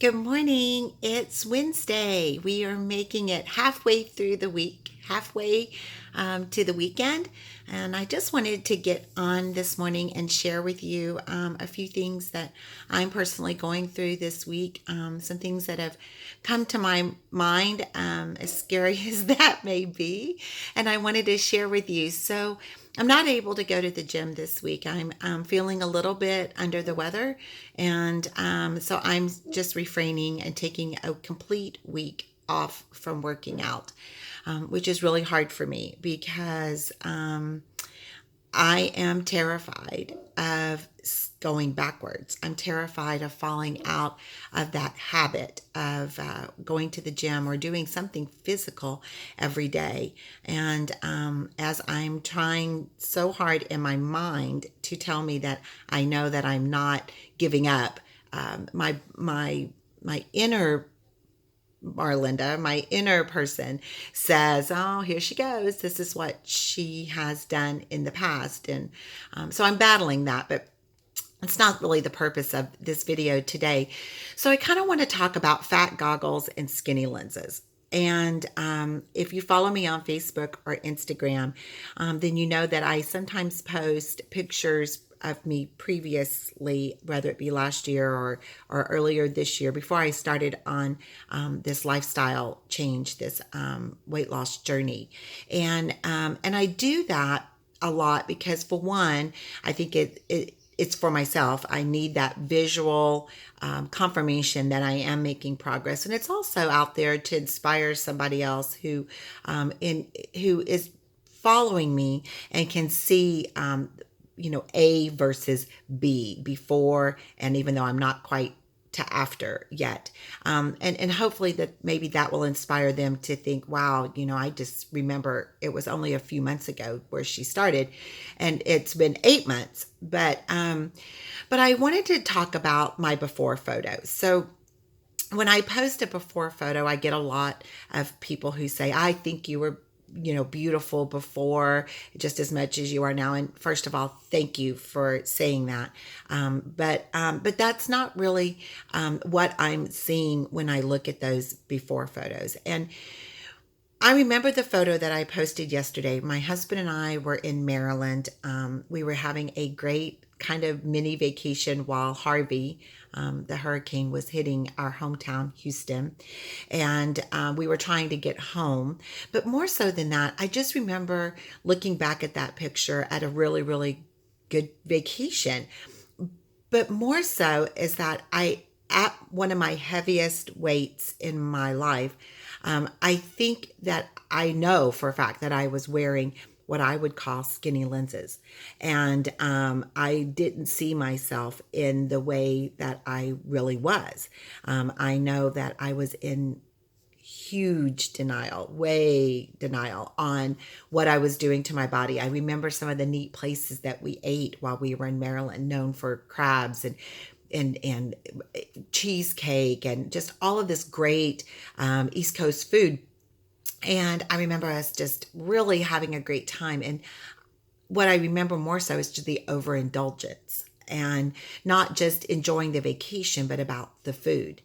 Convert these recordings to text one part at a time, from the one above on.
Good morning. It's Wednesday. We are making it halfway through the week, halfway to the weekend. And I just wanted to get on this morning and share with you a few things that I'm personally going through this week. Some things that have come to my mind, as scary as that may be. And I wanted to share with you. So, I'm not able to go to the gym this week. I'm feeling a little bit under the weather, and so I'm just refraining and taking a complete week off from working out, which is really hard for me because I am terrified of going backwards. I'm terrified of falling out of that habit of going to the gym or doing something physical every day. And as I'm trying so hard in my mind to tell me that I know that I'm not giving up, my inner Marlinda, my inner person, says, "Oh, here she goes. This is what she has done in the past." And so I'm battling that, but it's not really the purpose of this video today. So I kind of want to talk about fat goggles and skinny lenses. And if you follow me on Facebook or Instagram, then you know that I sometimes post pictures of me previously, whether it be last year or earlier this year, before I started on this lifestyle change, this weight loss journey. And I do that a lot because, for one, I think it's for myself. I need that visual confirmation that I am making progress, and it's also out there to inspire somebody else who is following me and can see A versus B before, and even though I'm not quite to after yet. And hopefully that maybe that will inspire them to think, wow, I just remember it was only a few months ago where she started, and it's been 8 months. But I wanted to talk about my before photos. So when I post a before photo, I get a lot of people who say, "I think you were beautiful before just as much as you are now." And first of all, thank you for saying that. But that's not really what I'm seeing when I look at those before photos. And I remember the photo that I posted yesterday. My husband and I were in Maryland. We were having a great kind of mini vacation while Harvey, the hurricane, was hitting our hometown, Houston. And we were trying to get home. But more so than that, I just remember looking back at that picture at a really, really good vacation. But more so is that at one of my heaviest weights in my life, I think that I know for a fact that I was wearing what I would call skinny lenses. And I didn't see myself in the way that I really was. I know that I was in huge denial, way denial on what I was doing to my body. I remember some of the neat places that we ate while we were in Maryland, known for crabs and cheesecake and just all of this great East Coast food. And I remember us just really having a great time. And what I remember more so is just the overindulgence, and not just enjoying the vacation, but about the food.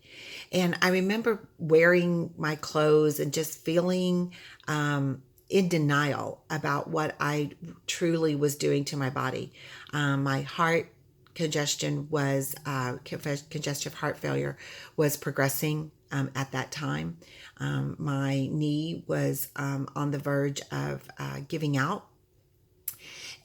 And I remember wearing my clothes and just feeling in denial about what I truly was doing to my body. My heart congestion was congestive heart failure was progressing at that time. My knee was on the verge of giving out,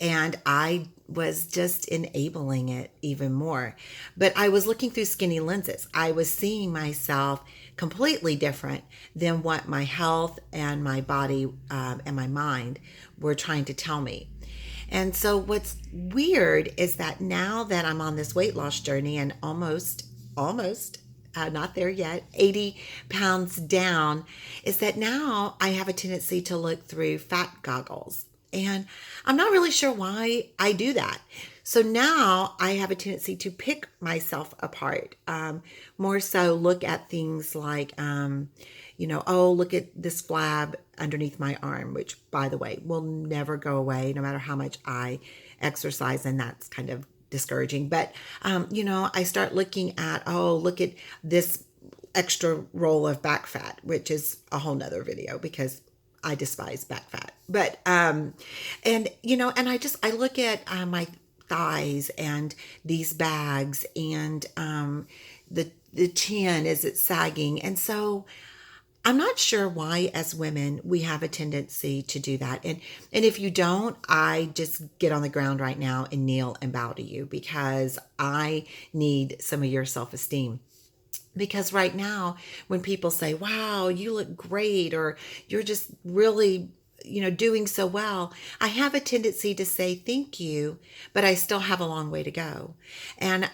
and I was just enabling it even more. But I was looking through skinny lenses. I was seeing myself completely different than what my health and my body and my mind were trying to tell me. And so what's weird is that now that I'm on this weight loss journey and almost not there yet, 80 pounds down, is that now I have a tendency to look through fat goggles. And I'm not really sure why I do that. So now I have a tendency to pick myself apart, more so look at things like, oh, look at this flab underneath my arm, which, by the way, will never go away no matter how much I exercise. And that's kind of discouraging. But, I start looking at, oh, look at this extra roll of back fat, which is a whole nother video because I despise back fat. But and and I look at my thighs and these bags, and the chin, is it sagging? And so I'm not sure why, as women, we have a tendency to do that. And if you don't, I just get on the ground right now and kneel and bow to you, because I need some of your self-esteem. Because right now, when people say, wow, you look great, or you're just really, doing so well, I have a tendency to say thank you, but I still have a long way to go. And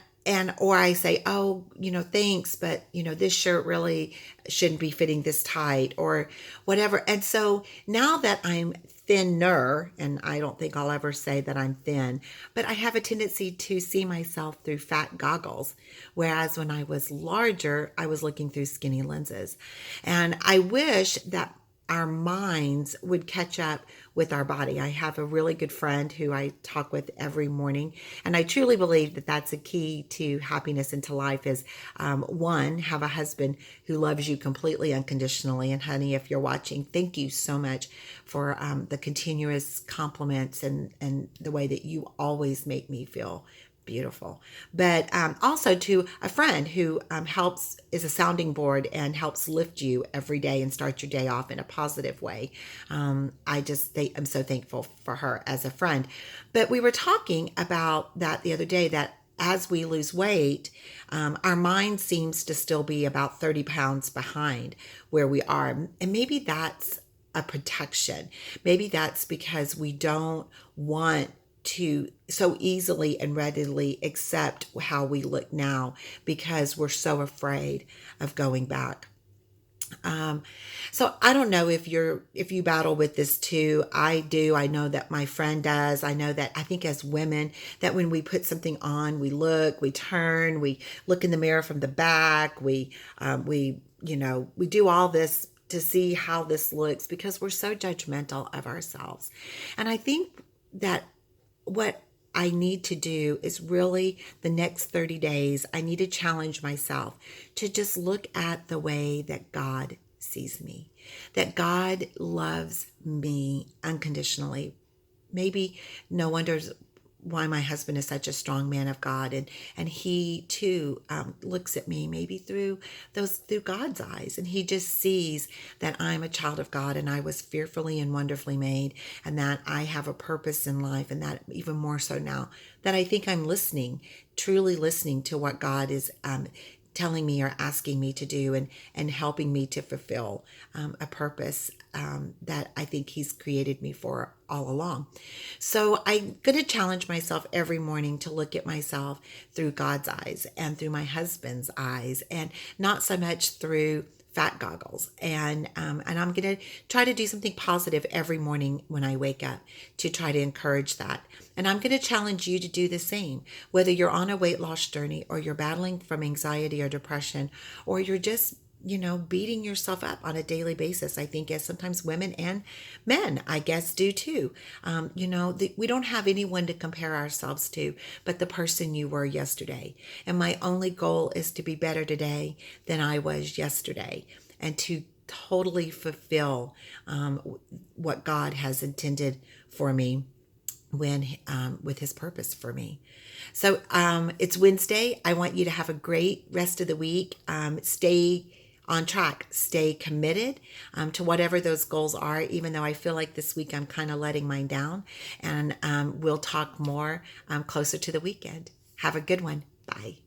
or I say, oh, thanks, but this shirt really shouldn't be fitting this tight, or whatever. And so now that I'm thinner, and I don't think I'll ever say that I'm thin, but I have a tendency to see myself through fat goggles, whereas when I was larger, I was looking through skinny lenses. And I wish that our minds would catch up with our body. I have a really good friend who I talk with every morning, and I truly believe that that's a key to happiness and to life is, one, have a husband who loves you completely unconditionally. And honey, if you're watching, thank you so much for the continuous compliments and the way that you always make me feel beautiful. But also to a friend who is a sounding board and helps lift you every day and start your day off in a positive way. I'm so thankful for her as a friend. But we were talking about that the other day, that as we lose weight, our mind seems to still be about 30 pounds behind where we are. And maybe that's a protection. Maybe that's because we don't want to so easily and readily accept how we look now, because we're so afraid of going back. So I don't know if you battle with this too. I do. I know that my friend does. I know that, I think as women, that when we put something on, we turn, we look in the mirror from the back, we do all this to see how this looks, because we're so judgmental of ourselves. And I think that what I need to do is really, the next 30 days, I need to challenge myself to just look at the way that God sees me, that God loves me unconditionally. Maybe no wonder why my husband is such a strong man of God, and he too looks at me maybe through God's eyes, and he just sees that I'm a child of God, and I was fearfully and wonderfully made, and that I have a purpose in life, and that even more so now that I think I'm truly listening to what God is telling me or asking me to do, and helping me to fulfill a purpose that I think he's created me for all along. So I'm going to challenge myself every morning to look at myself through God's eyes and through my husband's eyes, and not so much through fat goggles. And I'm going to try to do something positive every morning when I wake up to try to encourage that. And I'm going to challenge you to do the same, whether you're on a weight loss journey, or you're battling from anxiety or depression, or you're just beating yourself up on a daily basis. I think as sometimes women and men, I guess, do too. We don't have anyone to compare ourselves to but the person you were yesterday. And my only goal is to be better today than I was yesterday, and to totally fulfill what God has intended for me with his purpose for me. So it's Wednesday. I want you to have a great rest of the week. Stay on track, stay committed to whatever those goals are, even though I feel like this week I'm kind of letting mine down. And we'll talk more closer to the weekend. Have a good one. Bye.